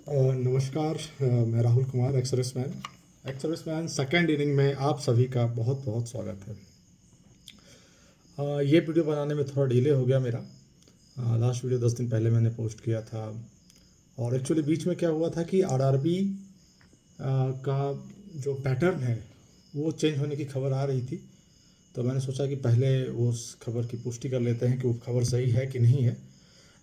नमस्कार। मैं Rahul Kumar, ex serviceman second inning में आप सभी का बहुत बहुत स्वागत है। ये वीडियो बनाने में थोड़ा डिले हो गया मेरा। लास्ट वीडियो 10 दिन पहले मैंने पोस्ट किया था और एक्चुअली बीच में क्या हुआ था कि आरआरबी का जो पैटर्न है वो चेंज होने की खबर आ रही थी। तो मैंने सोचा कि पहले वो उस खबर की पुष्टि कर लेते हैं कि वो खबर सही है कि नहीं है।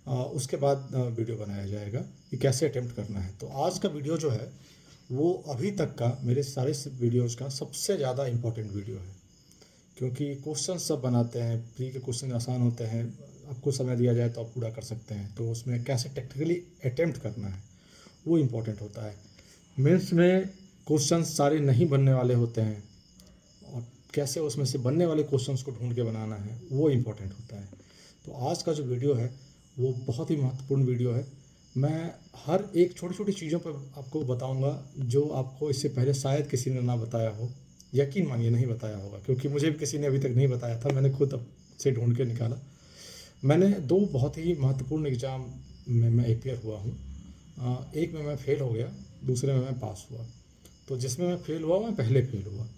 उसके बाद वीडियो बनाया जाएगा कि कैसे अटेम्प्ट करना है। तो आज का वीडियो जो है वो अभी तक का मेरे सारे वीडियोज़ का सबसे ज़्यादा इम्पोर्टेंट वीडियो है, क्योंकि क्वेश्चन सब बनाते हैं, प्री के क्वेश्चन आसान होते हैं, आपको समय दिया जाए तो आप पूरा कर सकते हैं। तो उसमें कैसे टेक्निकली अटेम्प्ट करना है वो इम्पोर्टेंट होता है। मेंस में क्वेश्चन सारे नहीं बनने वाले होते हैं और कैसे उसमें से बनने वाले क्वेश्चंस को ढूंढ के बनाना है वो इम्पोर्टेंट होता है। तो आज का जो वीडियो है वो बहुत ही महत्वपूर्ण वीडियो है। मैं हर एक छोटी छोटी चीज़ों पर आपको बताऊंगा जो आपको इससे पहले शायद किसी ने ना बताया हो। यकीन मानिए नहीं बताया होगा, क्योंकि मुझे भी किसी ने अभी तक नहीं बताया था, मैंने खुद अब से ढूंढ के निकाला। मैंने दो बहुत ही महत्वपूर्ण एग्ज़ाम में मैं अपियर हुआ हूँ। एक में मैं फ़ेल हो गया, दूसरे में मैं पास हुआ। तो जिसमें मैं फ़ेल हुआ मैं पहले फ़ेल हुआ,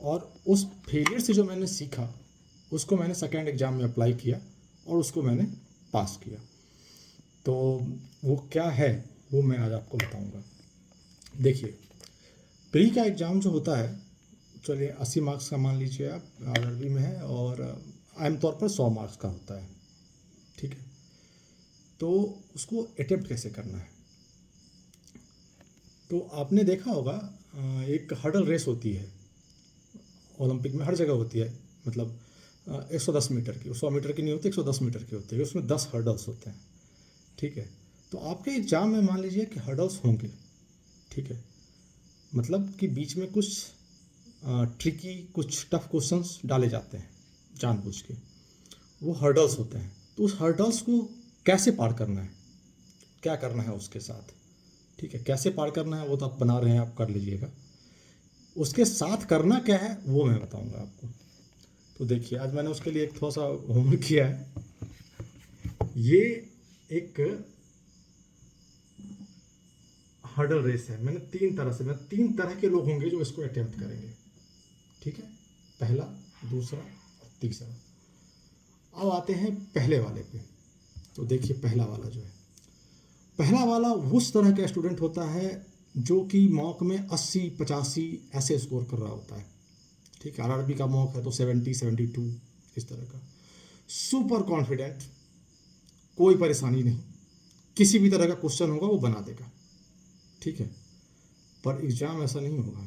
और उस फेलियर से जो मैंने सीखा उसको मैंने सेकेंड एग्ज़ाम में अप्लाई किया और उसको मैंने पास किया। तो वो क्या है वो मैं आज आपको बताऊंगा। देखिए, प्री का एग्ज़ाम जो होता है, चलिए 80 मार्क्स का मान लीजिए आप, आरआरबी में है, और आमतौर पर 100 मार्क्स का होता है। ठीक है, तो उसको अटेम्प्ट कैसे करना है। तो आपने देखा होगा एक हर्डल रेस होती है, ओलंपिक में हर जगह होती है। मतलब 110 मीटर की, 100 मीटर की नहीं होती, 110 मीटर की होती है, उसमें 10 हर्डल्स होते हैं। ठीक है, तो आपके एग्ज़ाम में मान लीजिए कि हर्डल्स होंगे। ठीक है, मतलब कि बीच में कुछ ट्रिकी, कुछ टफ क्वेश्चंस डाले जाते हैं जानबूझ के, वो हर्डल्स होते हैं। तो उस हर्डल्स को कैसे पार करना है, क्या करना है उसके साथ। ठीक है, कैसे पार करना है वो तो आप बना रहे हैं, आप कर लीजिएगा। उसके साथ करना क्या है वो मैं बताऊंगा आपको। तो देखिए, आज मैंने उसके लिए एक थोड़ा सा होमवर्क किया है। ये एक हर्डल रेस है। मैं तीन तरह के लोग होंगे जो इसको अटेम्प्ट करेंगे। ठीक है, पहला, दूसरा और तीसरा। अब आते हैं पहले वाले पे। तो देखिए, पहला वाला जो है, पहला वाला उस तरह का स्टूडेंट होता है जो कि मॉक में 80-85 ऐसे स्कोर कर रहा होता है। ठीक है, आरआरबी का मॉक है तो 70-72 इस तरह का। सुपर कॉन्फिडेंट, कोई परेशानी नहीं, किसी भी तरह का क्वेश्चन होगा वो बना देगा। ठीक है, पर एग्ज़ाम ऐसा नहीं होगा।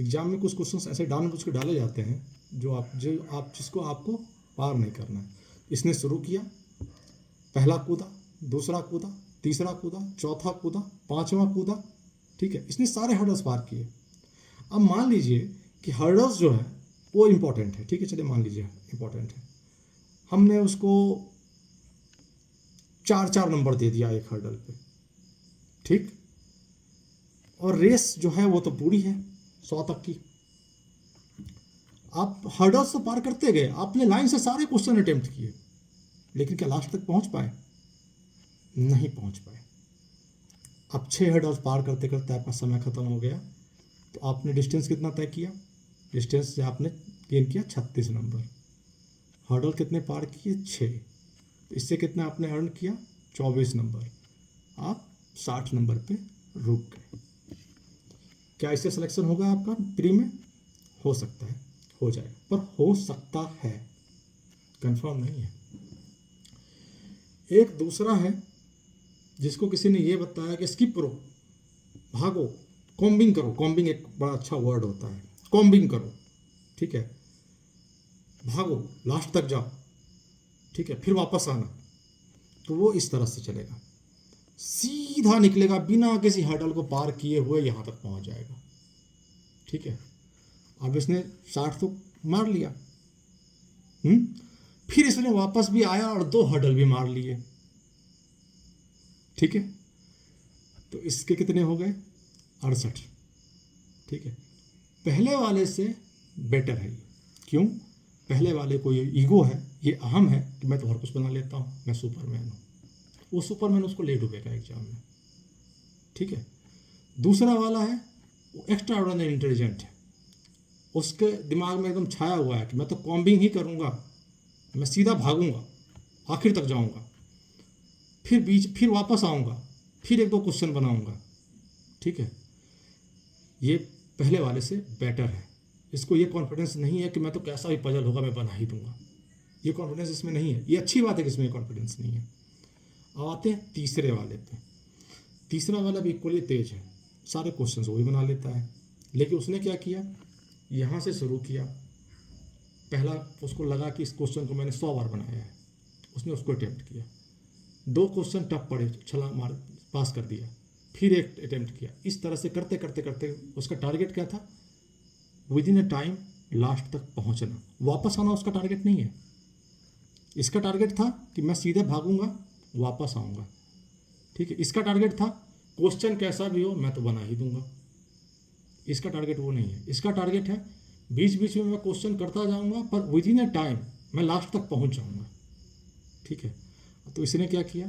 एग्ज़ाम में कुछ क्वेश्चंस ऐसे जानबूझ के डाले जाते हैं जिसको आपको पार नहीं करना है। इसने शुरू किया, पहला कूदा, दूसरा कूदा, तीसरा कूदा, चौथा कूदा, पांचवा कूदा। ठीक है, इसने सारे हर्डल्स पार किए। अब मान लीजिए कि हर्डल्स जो है वो इम्पोर्टेंट है। ठीक है, चलिए मान लीजिए इम्पोर्टेंट है, हमने उसको 4-4 नंबर दे दिया एक हर्डल पे। ठीक, और रेस जो है वो तो पूरी है 100 तक की। आप हर्डल्स तो पार करते गए, आपने लाइन से सारे क्वेश्चन अटेम्प्ट किए, लेकिन क्या लास्ट तक पहुंच पाए? नहीं पहुंच पाए। अब 6 हर्डल्स पार करते करते आपका समय खत्म हो गया। तो आपने डिस्टेंस कितना तय किया? डिस्टेंस से आपने गेन किया 36 नंबर। हर्डल कितने पार किए? 6। तो इससे कितना आपने अर्न किया? 24 नंबर। आप 60 नंबर पे रुक गए। क्या इससे सिलेक्शन होगा आपका प्री में? हो सकता है, हो जाएगा, पर हो सकता है, कंफर्म नहीं है। एक दूसरा है जिसको किसी ने ये बताया कि स्किप करो, भागो, कॉम्बिंग करो। कॉम्बिंग एक बड़ा अच्छा वर्ड होता है, कॉम्बिंग करो। ठीक है, भागो, लास्ट तक जाओ, ठीक है, फिर वापस आना। तो वो इस तरह से चलेगा, सीधा निकलेगा, बिना किसी हर्डल को पार किए हुए यहां तक पहुंच जाएगा। ठीक है, अब इसने 60 तो मार लिया। हम्म, फिर इसने वापस भी आया और 2 हर्डल भी मार लिए। ठीक है, तो इसके कितने हो गए? 68। ठीक है, पहले वाले से बेटर है ये। क्यों? पहले वाले को ये ईगो है, ये अहम है कि मैं तो हर कुछ बना लेता हूँ, मैं सुपरमैन हूँ। वो सुपरमैन उसको ले डूबेगा एग्जाम में। ठीक है। दूसरा वाला है वो एक्स्ट्रा ऑर्डिनरी इंटेलिजेंट है, उसके दिमाग में एकदम छाया हुआ है कि मैं तो कॉम्बिंग ही करूँगा, मैं सीधा भागूंगा, आखिर तक जाऊंगा, फिर वापस आऊंगा, फिर एक दो क्वेश्चन बनाऊंगा, ठीक है। ये पहले वाले से बेटर है। इसको ये कॉन्फिडेंस नहीं है कि मैं तो कैसा भी पजल होगा मैं बना ही दूंगा, ये कॉन्फिडेंस इसमें नहीं है। ये अच्छी बात है कि इसमें कॉन्फिडेंस नहीं है। अब आते हैं तीसरे वाले पे। तीसरा वाला भी इक्वली तेज है, सारे क्वेश्चंस वो भी बना लेता है, लेकिन उसने क्या किया, यहाँ से शुरू किया। पहला उसको लगा कि इस क्वेश्चन को मैंने 100 बार बनाया है, उसने उसको अटेम्प्ट किया, 2 क्वेश्चन टफ पड़े, छलांग मार पास कर दिया, फिर एक अटेम्प्ट किया। इस तरह से करते करते करते उसका टारगेट क्या था, with in a time last तक पहुंचना, वापस आना उसका टारगेट नहीं है। इसका टारगेट था कि मैं सीधे भागूंगा, वापस आऊंगा, ठीक है। इसका टारगेट था क्वेश्चन कैसा भी हो मैं तो बना ही दूंगा। इसका टारगेट वो नहीं है। इसका टारगेट है बीच बीच में मैं क्वेश्चन करता जाऊंगा, पर विद इन अ टाइम मैं लास्ट तक पहुंच जाऊंगा, ठीक है। तो इसने क्या किया,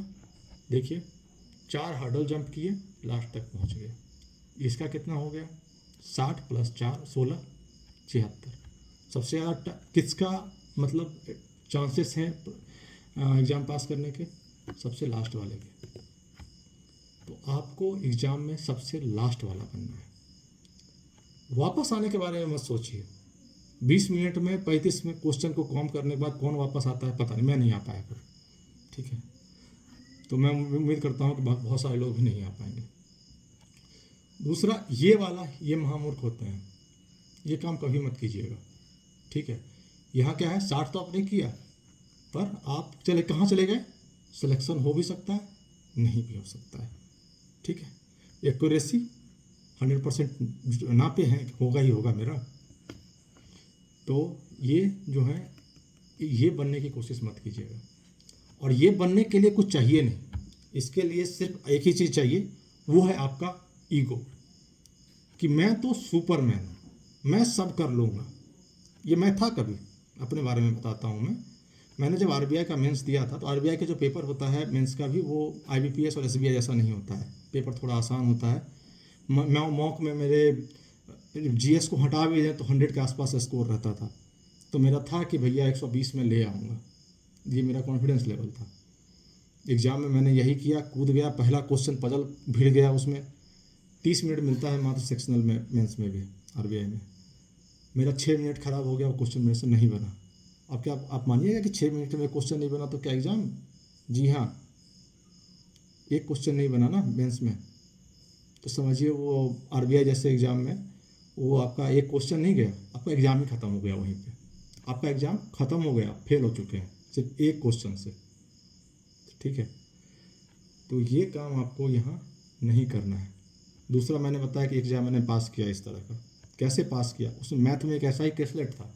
देखिए 4 हर्डल जंप किए, लास्ट तक पहुंच गया। इसका कितना हो गया, 60 + 4 16 76। सबसे ज़्यादा किसका मतलब चांसेस हैं एग्ज़ाम पास करने के, सबसे लास्ट वाले के। तो आपको एग्ज़ाम में सबसे लास्ट वाला बनना है। वापस आने के बारे में मत सोचिए। 20 मिनट में 35 में क्वेश्चन को कॉम करने के बाद कौन वापस आता है पता नहीं, मैं नहीं आ पाया कभी, ठीक है। तो मैं उम्मीद करता हूँ कि बहुत सारे लोग भी नहीं आ पाएंगे। दूसरा ये वाला, ये महामूर्ख होते हैं, ये काम कभी मत कीजिएगा, ठीक है। यहाँ क्या है, 60 तो आपने किया, पर आप कहाँ चले गए, सिलेक्शन हो भी सकता है, नहीं भी हो सकता है, ठीक है। एक्यूरेसी 100% ना पे है, होगा ही होगा मेरा। तो ये जो है, ये बनने की कोशिश मत कीजिएगा। और ये बनने के लिए कुछ चाहिए नहीं, इसके लिए सिर्फ एक ही चीज़ चाहिए, वो है आपका ईगो, कि मैं तो सुपरमैन हूँ, मैं सब कर लूँगा। ये मैं था कभी, अपने बारे में बताता हूँ मैंने जब आरबीआई का मेंस दिया था, तो आरबीआई का जो पेपर होता है मेंस का भी, वो आईबीपीएस और एसबीआई जैसा नहीं होता है, पेपर थोड़ा आसान होता है। मैं मॉक में मेरे जीएस को हटा भी दें तो 100 के आसपास स्कोर रहता था, तो मेरा था कि भैया 120 में ले आऊँगा, ये मेरा कॉन्फिडेंस लेवल था। एग्ज़ाम में मैंने यही किया, कूद गया, पहला क्वेश्चन पजल भिड़ गया उसमें। 30 मिनट मिलता है मात्र सेक्शनल में, मेंस में भी, आरबीआई में। मेरा 6 मिनट ख़राब हो गया, वो क्वेश्चन मेरे से नहीं बना। अब क्या आप मानिएगा कि 6 मिनट में क्वेश्चन नहीं बना तो क्या एग्ज़ाम, जी हाँ, एक क्वेश्चन नहीं बना ना मेंस में, तो समझिए वो आरबीआई जैसे एग्ज़ाम में वो आपका एक क्वेश्चन नहीं गया, आपका एग्ज़ाम ही ख़त्म हो गया, वहीं पे आपका एग्ज़ाम ख़त्म हो गया, फेल हो चुके हैं सिर्फ एक क्वेश्चन से, ठीक है। तो ये काम आपको यहाँ नहीं करना है। दूसरा मैंने बताया कि एग्ज़ाम मैंने पास किया इस तरह का, कैसे पास किया, उसमें मैथ में एक ऐसा ही केसलेट था,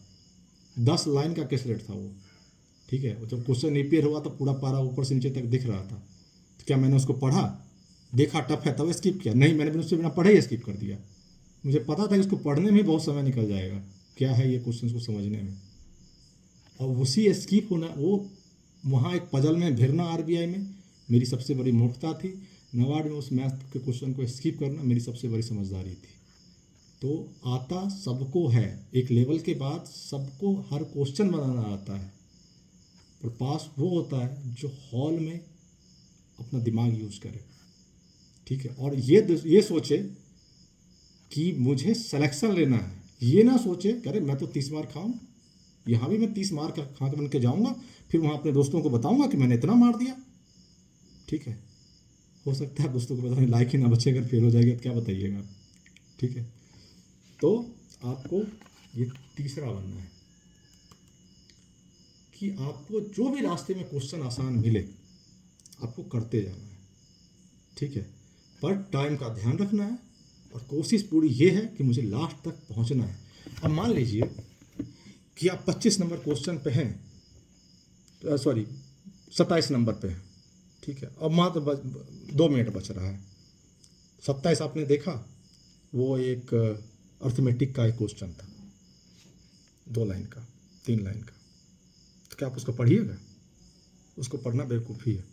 10 लाइन का केसलेट था वो, ठीक है। वो जब क्वेश्चन रिपेयर हुआ तो पूरा पारा ऊपर से नीचे तक दिख रहा था। तो क्या मैंने उसको पढ़ा, देखा टफ है तब स्किप किया, नहीं, मैंने उससे बिना पढ़े ही स्किप कर दिया। मुझे पता था कि इसको पढ़ने में बहुत समय निकल जाएगा, क्या है ये क्वेश्चन को समझने में, और उसी स्किप होना, वो वहाँ एक पजल में भिड़ना आरबीआई में मेरी सबसे बड़ी मूर्खता थी। नवाड में उस मैथ के क्वेश्चन को स्किप करना मेरी सबसे बड़ी समझदारी थी। तो आता सबको है, एक लेवल के बाद सबको हर क्वेश्चन बनाना आता है, पर पास वो होता है जो हॉल में अपना दिमाग यूज करे, ठीक है। और ये सोचे कि मुझे सिलेक्शन लेना है, ये ना सोचे कि अरे मैं तो 30 मार खाऊं, यहाँ भी मैं 30 मार खा के बन के जाऊँगा, फिर वहाँ अपने दोस्तों को बताऊँगा कि मैंने इतना मार दिया, ठीक है। हो सकता है दोस्तों को बताने लायक ही ना बचे, अगर फेल हो जाएगा तो क्या बताइएगा, ठीक है। तो आपको ये तीसरा बनना है कि आपको जो भी रास्ते में क्वेश्चन आसान मिले आपको करते जाना है, ठीक है। पर टाइम का ध्यान रखना है, और कोशिश पूरी ये है कि मुझे लास्ट तक पहुंचना है। अब मान लीजिए कि आप 25 नंबर क्वेश्चन पे हैं, 27 नंबर पे हैं, ठीक है। अब मात्र 2 मिनट बच रहा है। 27 आपने देखा, वो एक अर्थमेटिक का एक क्वेश्चन था, 2 लाइन का, 3 लाइन का, तो क्या आप उसको पढ़िएगा? उसको पढ़ना बेवकूफ़ी है।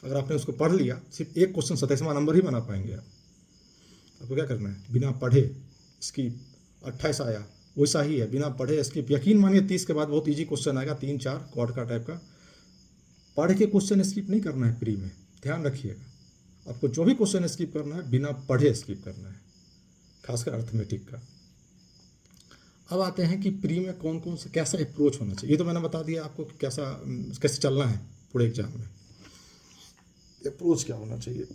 अगर आपने उसको पढ़ लिया, सिर्फ एक क्वेश्चन 27वां नंबर ही बना पाएंगे आप, आपको क्या करना है, बिना पढ़े स्किप। 28 आया वैसा ही है, बिना पढ़े स्किप। यकीन मानिए 30 के बाद बहुत इजी क्वेश्चन आएगा, 3-4 क्वाड का टाइप का। पढ़ के क्वेश्चन स्किप नहीं करना है प्री में, ध्यान रखिएगा। आपको जो भी क्वेश्चन स्किप करना है बिना पढ़े स्किप करना है, खासकर अर्थमेटिक का। अब आते हैं कि प्री में कौन कौन सा कैसा अप्रोच होना चाहिए। ये तो मैंने बता दिया आपको कि कैसे चलना है पूरे एग्जाम में। अप्रोच क्या होना चाहिए,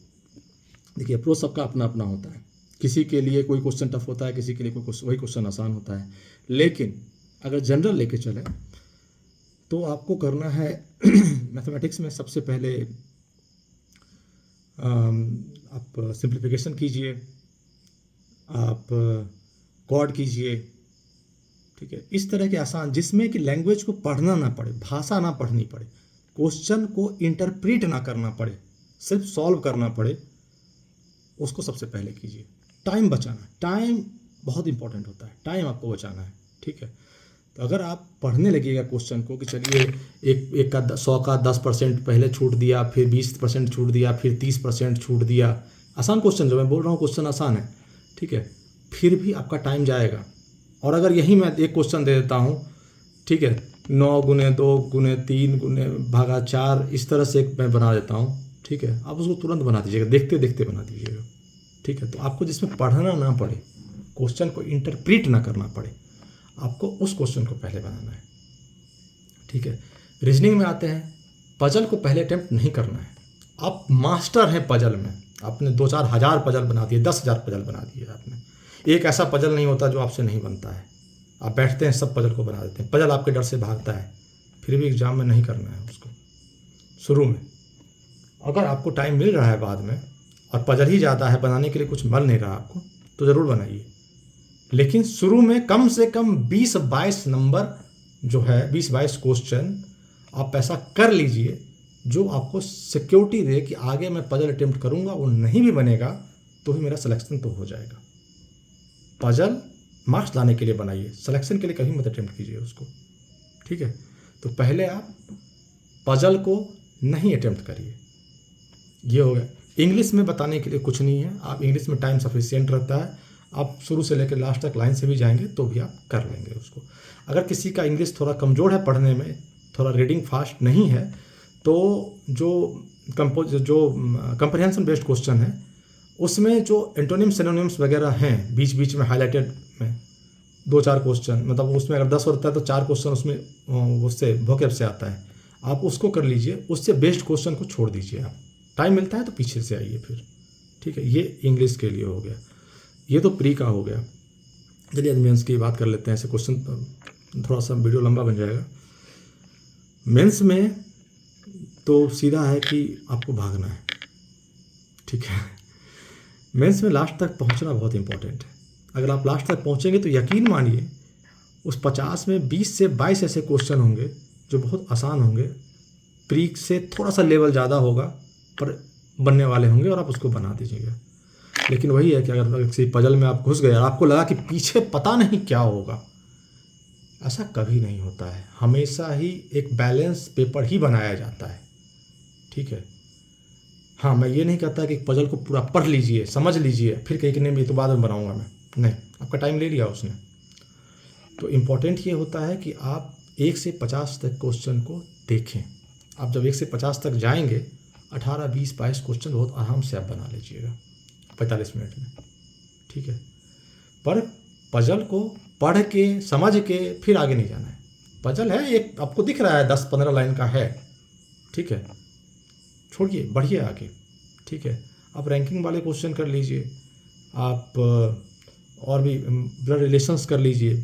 देखिए अप्रोच सबका अपना अपना होता है। किसी के लिए कोई क्वेश्चन टफ होता है, किसी के लिए वही क्वेश्चन आसान होता है। लेकिन अगर जनरल लेके चले तो आपको करना है मैथमेटिक्स में सबसे पहले आप सिंप्लीफिकेशन कीजिए, आप क्वाड कीजिए, ठीक है। इस तरह के आसान, जिसमें कि लैंग्वेज को पढ़ना ना पड़े, भाषा ना पढ़नी पड़े, क्वेश्चन को इंटरप्रीट ना करना पड़े, सिर्फ सॉल्व करना पड़े, उसको सबसे पहले कीजिए। टाइम बचाना, टाइम बहुत इंपॉर्टेंट होता है, टाइम आपको बचाना है, ठीक है। तो अगर आप पढ़ने लगिएगा क्वेश्चन को कि चलिए एक का 100 का 10% पहले छूट दिया, फिर 20% छूट दिया, फिर 30% छूट दिया, आसान क्वेश्चन, जो मैं बोल रहा हूँ क्वेश्चन आसान है, ठीक है, फिर भी आपका टाइम जाएगा। और अगर यही मैं एक क्वेश्चन दे देता हूँ, ठीक है, 9 गुने 2 गुने 3 गुने भागा 4, इस तरह से एक मैं बना देता हूँ, ठीक है, आप उसको तुरंत बना दीजिएगा, देखते देखते बना दीजिएगा, ठीक है। तो आपको जिसमें पढ़ना ना पड़े, क्वेश्चन को इंटरप्रीट ना करना पड़े, आपको उस क्वेश्चन को पहले बनाना है, ठीक है। रीजनिंग में आते हैं, पजल को पहले अटेम्प्ट नहीं करना है। आप मास्टर हैं पजल में, आपने 2-4 हज़ार पजल बना दिए, 10,000 पजल बना दिए आपने। एक ऐसा पजल नहीं होता जो आपसे नहीं बनता है। आप बैठते हैं सब पजल को बना देते हैं, पजल आपके डर से भागता है, फिर भी एग्जाम में नहीं करना है उसको शुरू में। अगर आपको टाइम मिल रहा है बाद में और पजल ही ज़्यादा है, बनाने के लिए कुछ मिल नहीं रहा आपको, तो ज़रूर बनाइए। लेकिन शुरू में कम से कम 20-22 नंबर जो है, 20-22 क्वेश्चन आप ऐसा कर लीजिए जो आपको सिक्योरिटी दे कि आगे मैं पजल अटेम्प्ट करूँगा, वो नहीं भी बनेगा तो भी मेरा सिलेक्शन तो हो जाएगा। पजल मार्क्स लाने के लिए बनाइए, सिलेक्शन के लिए कभी मत अटेम्प्ट कीजिए उसको, ठीक है। तो पहले आप पजल को नहीं अटेम्प्ट करिए, ये हो गया। इंग्लिश में बताने के लिए कुछ नहीं है, आप इंग्लिश में टाइम सफिशिएंट रहता है, आप शुरू से लेकर लास्ट तक लाइन से भी जाएंगे तो भी आप कर लेंगे उसको। अगर किसी का इंग्लिश थोड़ा कमज़ोर है पढ़ने में, थोड़ा रीडिंग फास्ट नहीं है, तो जो कंप्रहेंशन बेस्ड क्वेश्चन है उसमें जो एंटोनिम सिनोनिम्स वगैरह हैं बीच बीच में हाईलाइटेड में 2-4 क्वेश्चन, मतलब उसमें अगर 10 होता है तो 4 क्वेश्चन उसमें उससे वोकैब से आता है, आप उसको कर लीजिए। उससे बेस्ड क्वेश्चन को छोड़ दीजिए, आप टाइम मिलता है तो पीछे से आइए फिर, ठीक है। ये इंग्लिश के लिए हो गया, ये तो प्री का हो गया। चलिए आज मेंस की बात कर लेते हैं, ऐसे क्वेश्चन थोड़ा सा वीडियो लंबा बन जाएगा। मेंस में तो सीधा है कि आपको भागना है, ठीक है। मेंस में लास्ट तक पहुंचना बहुत इंपॉर्टेंट है। अगर आप लास्ट तक पहुंचेंगे तो यकीन मानिए उस 50 में 20 से 22 ऐसे क्वेश्चन होंगे जो बहुत आसान होंगे, प्री से थोड़ा सा लेवल ज़्यादा होगा पर बनने वाले होंगे और आप उसको बना दीजिएगा। लेकिन वही है कि अगर किसी पजल में आप घुस गए और आपको लगा कि पीछे पता नहीं क्या होगा, ऐसा कभी नहीं होता है। हमेशा ही एक बैलेंस पेपर ही बनाया जाता है, ठीक है। हाँ, मैं ये नहीं कहता कि पजल को पूरा पढ़ लीजिए, समझ लीजिए, फिर कहीं कि नहीं ये तो बाद में बनाऊंगा मैं, नहीं, आपका टाइम ले लिया उसने। तो इम्पॉर्टेंट ये होता है कि आप 1 से 50 तक क्वेश्चन को देखें। आप जब 1 से 50 तक जाएंगे, 18, 20, 22 क्वेश्चन बहुत आराम से आप बना लीजिएगा 45 मिनट में, ठीक है। पर पजल को पढ़ के समझ के फिर आगे नहीं जाना है। पजल है एक, आपको दिख रहा है 10-15 लाइन का है, ठीक है, छोड़िए, बढ़िए आगे, ठीक है। आप रैंकिंग वाले क्वेश्चन कर लीजिए, आप और भी ब्लड रिलेशंस कर लीजिए,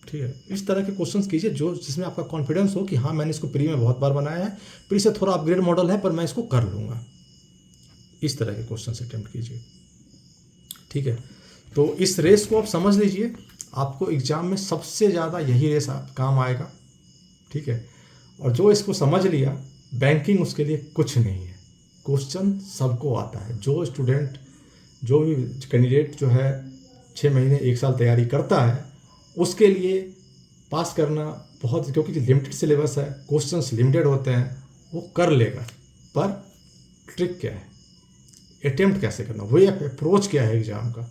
ठीक है। इस तरह के क्वेश्चंस कीजिए जो जिसमें आपका कॉन्फिडेंस हो कि हाँ मैंने इसको प्री में बहुत बार बनाया है, प्री से थोड़ा अपग्रेड मॉडल है पर मैं इसको कर लूँगा। इस तरह के क्वेश्चन अटेम्प्ट कीजिए, ठीक है। तो इस रेस को आप समझ लीजिए, आपको एग्जाम में सबसे ज़्यादा यही रेस काम आएगा, ठीक है। और जो इसको समझ लिया, बैंकिंग उसके लिए कुछ नहीं है, क्वेश्चन सबको आता है। जो स्टूडेंट, जो भी कैंडिडेट जो है 6 महीने 1 साल तैयारी करता है, उसके लिए पास करना बहुत, क्योंकि लिमिटेड सिलेबस है, क्वेश्चंस लिमिटेड होते हैं, वो कर लेगा। पर ट्रिक क्या है, अटेम्प्ट कैसे करना, वे ऑफ अप्रोच क्या है एग्ज़ाम का,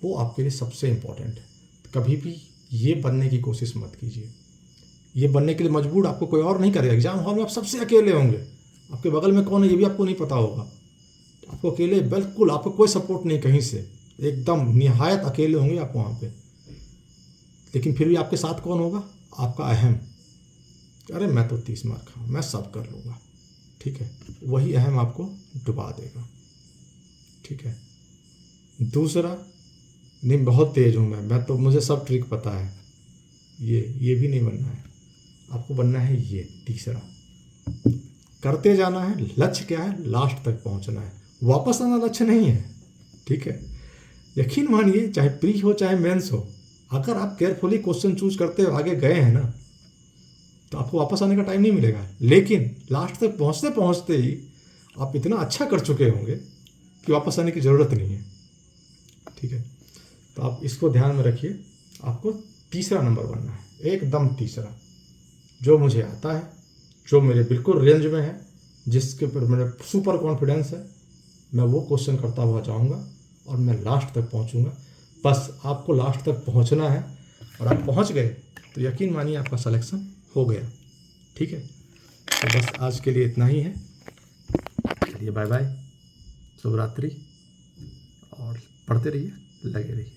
वो आपके लिए सबसे इम्पॉर्टेंट है। कभी भी ये बनने की कोशिश मत कीजिए। ये बनने के लिए मजबूर आपको कोई और नहीं करेगा। एग्ज़ाम हॉल में आप सबसे अकेले होंगे, आपके बगल में कौन है ये भी आपको नहीं पता होगा। आपको अकेले, बिल्कुल आपको कोई सपोर्ट नहीं कहीं से, एकदम निहायत अकेले होंगे आप वहाँ पे। लेकिन फिर भी आपके साथ कौन होगा, आपका अहम, अरे मैं तो 30 मार्क का हूँ, मैं सब कर लूँगा, ठीक है। वही अहम आपको डुबा देगा, ठीक है। दूसरा, नहीं बहुत तेज हूँ मैं तो मुझे सब ट्रिक पता है, ये भी नहीं बनना है। आपको बनना है ये तीसरा, करते जाना है। लक्ष्य क्या है, लास्ट तक पहुंचना है, वापस आना लक्ष्य नहीं है, ठीक है। यकीन मानिए, चाहे प्री हो चाहे मेंस हो, अगर आप केयरफुली क्वेश्चन चूज करते हुए आगे गए हैं ना, तो आपको वापस आने का टाइम नहीं मिलेगा। लेकिन लास्ट तक पहुंचते पहुंचते ही आप इतना अच्छा कर चुके होंगे कि वापस आने की ज़रूरत नहीं है, ठीक है। तो आप इसको ध्यान में रखिए, आपको तीसरा नंबर बनना है, एकदम तीसरा, जो मुझे आता है, जो मेरे बिल्कुल रेंज में है, जिसके ऊपर मेरा सुपर कॉन्फिडेंस है, मैं वो क्वेश्चन करता हुआ जाऊंगा और मैं लास्ट तक पहुंचूंगा। बस आपको लास्ट तक पहुंचना है, और आप पहुंच गए तो यकीन मानिए आपका सिलेक्शन हो गया, ठीक है। तो बस आज के लिए इतना ही है। चलिए बाय बाय, शुभ रात्रि, और पढ़ते रहिए, लगे रहिए।